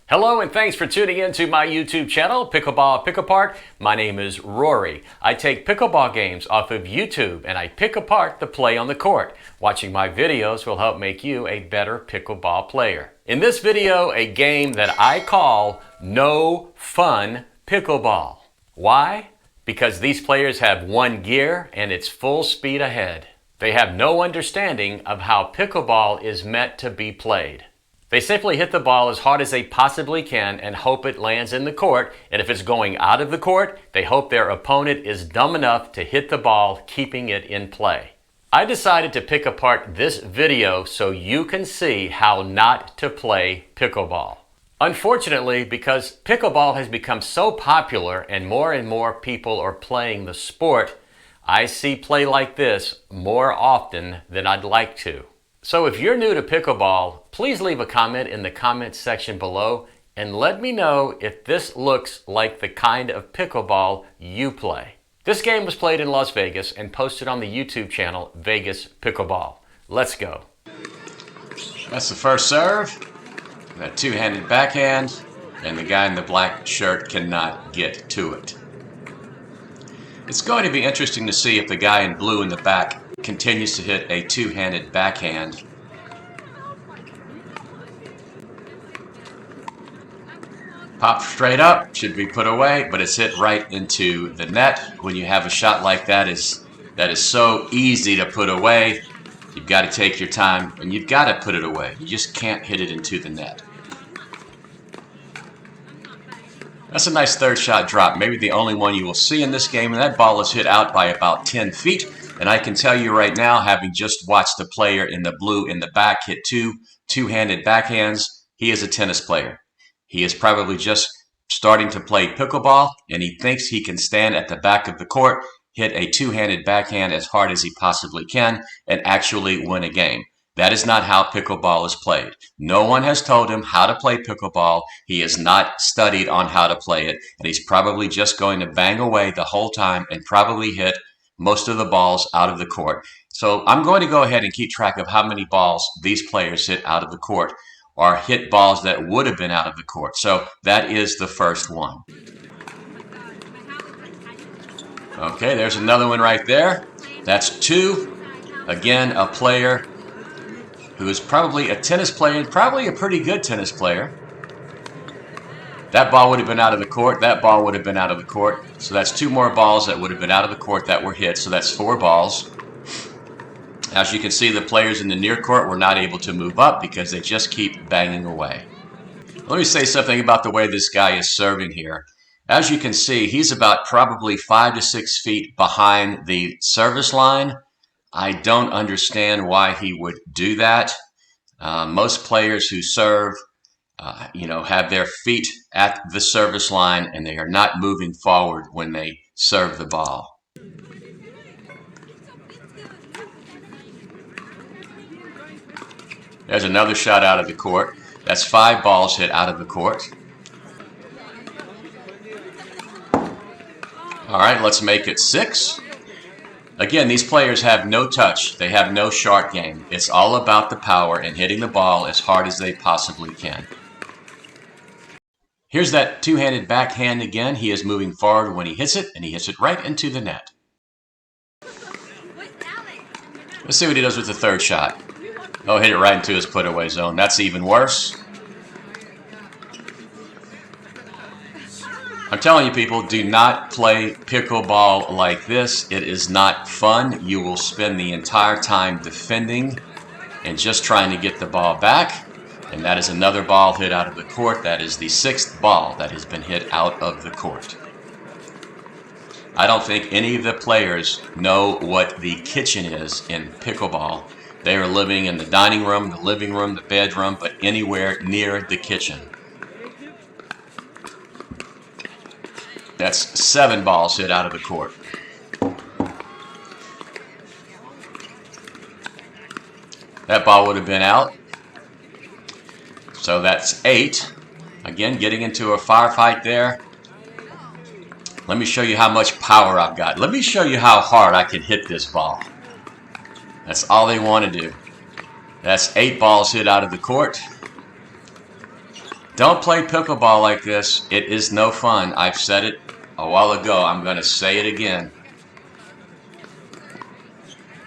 Hello and thanks for tuning in to my YouTube channel, Pickleball Pick Apart. My name is Rory. I take pickleball games off of YouTube and I pick apart the play on the court. Watching my videos will help make you a better pickleball player. In this video, a game that I call No Fun Pickleball. Why? Because these players have one gear and it's full speed ahead. They have no understanding of how pickleball is meant to be played. They simply hit the ball as hard as they possibly can and hope it lands in the court, and if it's going out of the court, they hope their opponent is dumb enough to hit the ball, keeping it in play. I decided to pick apart this video so you can see how not to play pickleball. Unfortunately, because pickleball has become so popular and more people are playing the sport, I see play like this more often than I'd like to. So if you're new to pickleball, please leave a comment in the comments section below and let me know if this looks like the kind of pickleball you play. This game was played in Las Vegas and posted on the YouTube channel Vegas Pickleball. Let's go. That's the first serve. That two-handed backhand, and the guy in the black shirt cannot get to it. It's going to be interesting to see if the guy in blue in the back continues to hit a two-handed backhand. Pop straight up, should be put away, but it's hit right into the net. When you have a shot like that is so easy to put away, you've got to take your time and you've got to put it away. You just can't hit it into the net. That's a nice third shot drop, maybe the only one you will see in this game, and that ball is hit out by about 10 feet. And I can tell you right now, having just watched the player in the blue in the back hit two-handed backhands, he is a tennis player. He is probably just starting to play pickleball, and he thinks he can stand at the back of the court, hit a two-handed backhand as hard as he possibly can, and actually win a game. That is not how pickleball is played. No one has told him how to play pickleball. He has not studied on how to play it, and he's probably just going to bang away the whole time and probably hit most of the balls out of the court. So I'm going to go ahead and keep track of how many balls these players hit out of the court, or hit balls that would have been out of the court. So that is the first one. Okay, there's another one right there. That's two. Again, a player who is probably a tennis player, probably a pretty good tennis player. That ball would have been out of the court. That ball would have been out of the court. So that's two more balls that would have been out of the court that were hit. So that's four balls. As you can see, the players in the near court were not able to move up because they just keep banging away. Let me say something about the way this guy is serving here. As you can see, he's about probably 5 to 6 feet behind the service line. I don't understand why he would do that. Most players who serve have their feet at the service line and they are not moving forward when they serve the ball. There's another shot out of the court. That's 5 balls hit out of the court. All right, let's make it 6. Again, these players have no touch. They have no short game. It's all about the power and hitting the ball as hard as they possibly can. Here's that two-handed backhand again. He is moving forward when he hits it, and he hits it right into the net. Let's see what he does with the third shot. Oh, hit it right into his put-away zone. That's even worse. I'm telling you, people, do not play pickleball like this. It is not fun. You will spend the entire time defending and just trying to get the ball back. And that is another ball hit out of the court. That is the 6th ball that has been hit out of the court. I don't think any of the players know what the kitchen is in pickleball. They are living in the dining room, the living room, the bedroom, but anywhere near the kitchen. That's 7 balls hit out of the court. That ball would have been out. So that's 8. Again, getting into a firefight there. Let me show you how much power I've got. Let me show you how hard I can hit this ball. That's all they want to do. That's 8 balls hit out of the court. Don't play pickleball like this. It is no fun. I've said it a while ago. I'm going to say it again.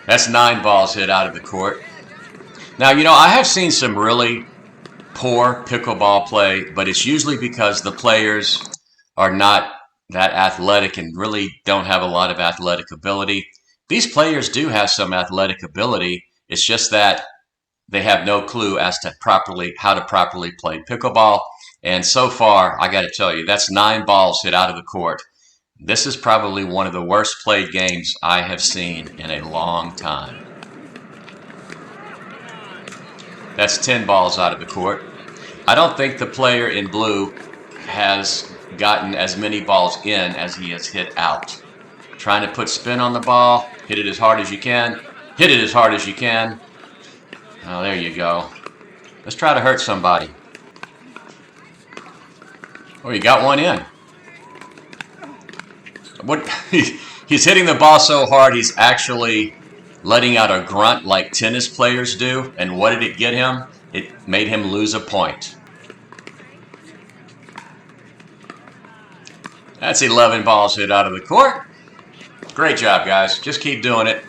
That's 9 balls hit out of the court. Now, you know, I have seen some really poor pickleball play, but it's usually because the players are not that athletic and really don't have a lot of athletic ability. These players do have some athletic ability. It's just that they have no clue as to how to properly play pickleball. And so far, I got to tell you, that's 9 balls hit out of the court. This is probably one of the worst played games I have seen in a long time. That's 10 balls out of the court. I don't think the player in blue has gotten as many balls in as he has hit out. Trying to put spin on the ball, hit it as hard as you can, hit it as hard as you can. Oh, there you go. Let's try to hurt somebody. Oh, you got one in. What? He's hitting the ball so hard he's actually letting out a grunt like tennis players do. And what did it get him? It made him lose a point. That's 11 balls hit out of the court. Great job, guys. Just keep doing it.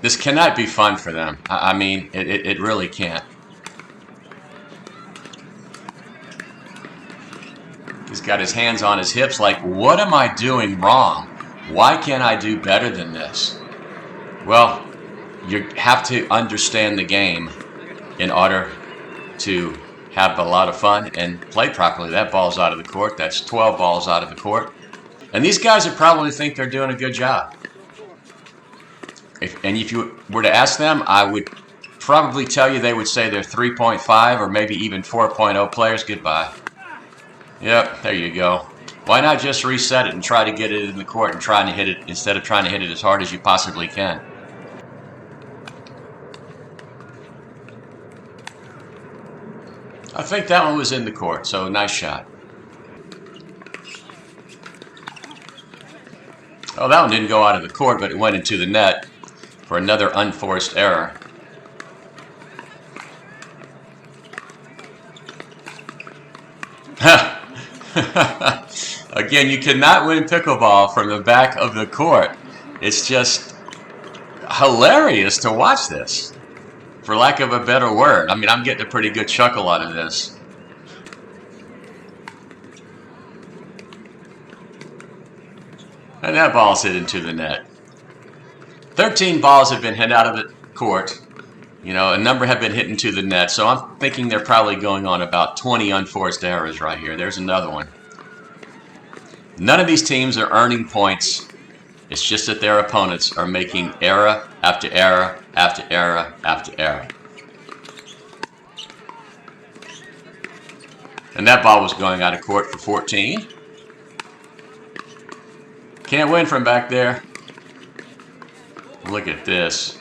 This cannot be fun for them. I mean, it really can't. He's got his hands on his hips like, what am I doing wrong? Why can't I do better than this? Well, you have to understand the game in order to have a lot of fun and play properly. That ball's out of the court. That's 12 balls out of the court. And these guys would probably think they're doing a good job. If you were to ask them, I would probably tell you they would say they're 3.5 or maybe even 4.0 players. Goodbye. Yep, there you go. Why not just reset it and try to get it in the court and trying to hit it instead of trying to hit it as hard as you possibly can? I think that one was in the court, so nice shot. Oh, that one didn't go out of the court, but it went into the net for another unforced error. Again, you cannot win pickleball from the back of the court. It's just hilarious to watch this, for lack of a better word. I mean, I'm getting a pretty good chuckle out of this. And that ball's hit into the net. 13 balls have been hit out of the court. You know, a number have been hit into the net. So I'm thinking they're probably going on about 20 unforced errors right here. There's another one. None of these teams are earning points. It's just that their opponents are making error after error after error after error. And that ball was going out of court for 14. Can't win from back there. Look at this.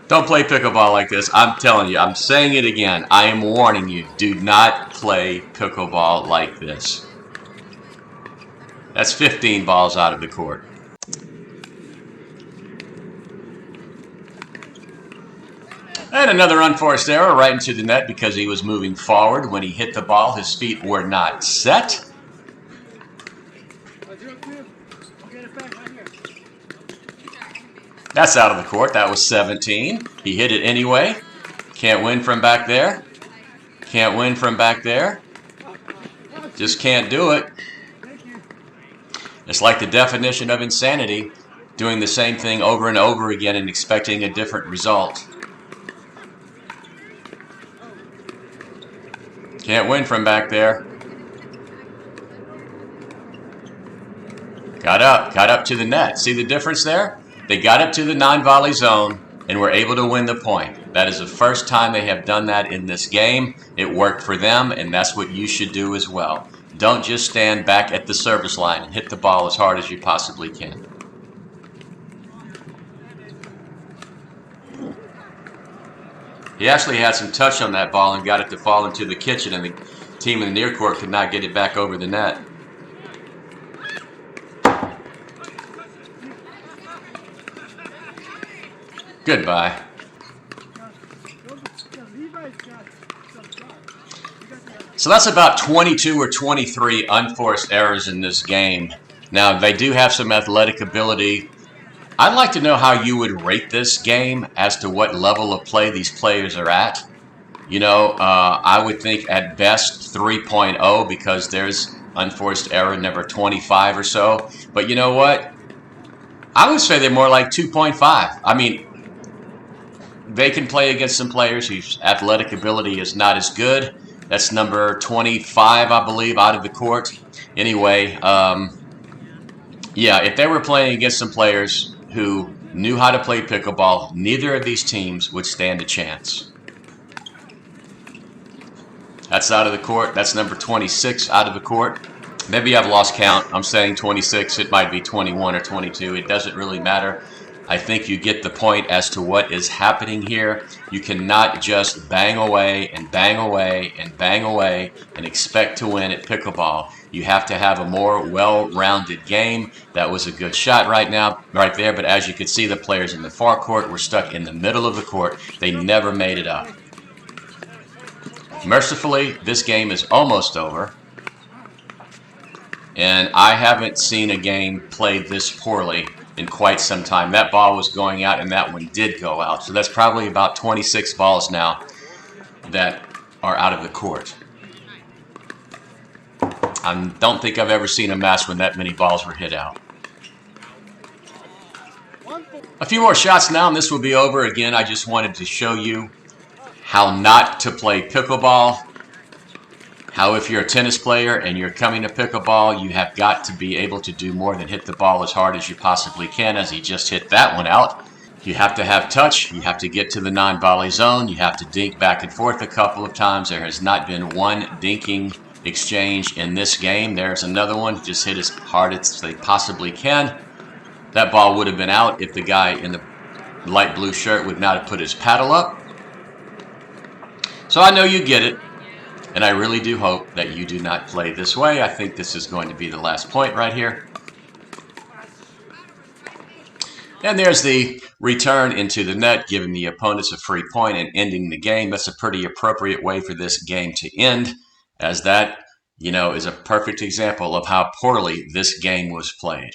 Don't play pickleball like this. I'm telling you, I'm saying it again. I am warning you. Do not play pickleball like this. That's 15 balls out of the court. And another unforced error right into the net because he was moving forward when he hit the ball. His feet were not set. That's out of the court. That was 17. He hit it anyway. Can't win from back there. Can't win from back there. Just can't do it. It's like the definition of insanity, doing the same thing over and over again and expecting a different result. Can't win from back there. Got up to the net. See the difference there? They got up to the non-volley zone and were able to win the point. That is the first time they have done that in this game. It worked for them, and that's what you should do as well. Don't just stand back at the service line and hit the ball as hard as you possibly can. He actually had some touch on that ball and got it to fall into the kitchen, and the team in the near court could not get it back over the net. Goodbye. So that's about 22 or 23 unforced errors in this game. Now, they do have some athletic ability. I'd like to know how you would rate this game as to what level of play these players are at. I would think at best 3.0 because there's unforced error number 25 or so. But you know what? I would say they're more like 2.5. I mean, they can play against some players whose athletic ability is not as good. That's number 25, I believe, out of the court. Anyway, yeah, if they were playing against some players who knew how to play pickleball, neither of these teams would stand a chance. That's out of the court. That's number 26 out of the court. Maybe I've lost count. I'm saying 26. It might be 21 or 22. It doesn't really matter. I think you get the point as to what is happening here. You cannot just bang away and bang away and bang away and expect to win at pickleball. You have to have a more well-rounded game. That was a good shot right there. But as you can see, the players in the far court were stuck in the middle of the court. They never made it up. Mercifully, this game is almost over. And I haven't seen a game played this poorly in quite some time. That ball was going out, and that one did go out. So that's probably about 26 balls now that are out of the court. I don't think I've ever seen a match when that many balls were hit out. A few more shots now, and this will be over. Again, I just wanted to show you how not to play pickleball. How if you're a tennis player and you're coming to pickleball, you have got to be able to do more than hit the ball as hard as you possibly can, as he just hit that one out. You have to have touch. You have to get to the non-volley zone. You have to dink back and forth a couple of times. There has not been one dinking exchange in this game. There's another one. Just hit as hard as they possibly can. That ball would have been out if the guy in the light blue shirt would not have put his paddle up. So I know you get it. And I really do hope that you do not play this way. I think this is going to be the last point right here. And there's the return into the net, giving the opponents a free point and ending the game. That's a pretty appropriate way for this game to end, as that, is a perfect example of how poorly this game was played.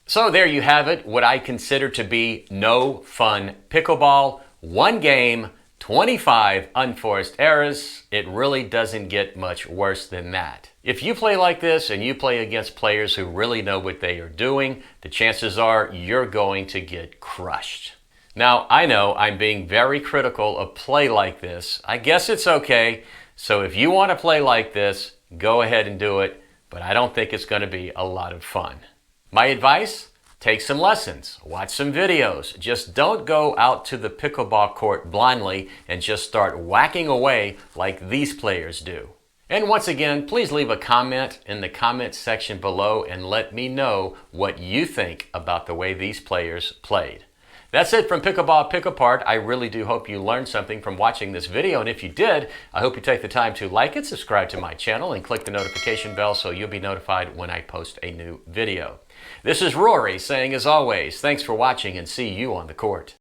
So there you have it, what I consider to be no fun pickleball. One game, 25 unforced errors. It really doesn't get much worse than that. If you play like this and you play against players who really know what they are doing, the chances are you're going to get crushed. Now, I know I'm being very critical of play like this. I guess it's okay. So if you want to play like this, go ahead and do it. But I don't think it's going to be a lot of fun. My advice? Take some lessons, watch some videos. Just don't go out to the pickleball court blindly and just start whacking away like these players do. And once again, please leave a comment in the comment section below and let me know what you think about the way these players played. That's it from Pickleball Pick Apart. I really do hope you learned something from watching this video, and if you did, I hope you take the time to like it, subscribe to my channel, and click the notification bell so you'll be notified when I post a new video. This is Rory saying, as always, thanks for watching and see you on the court.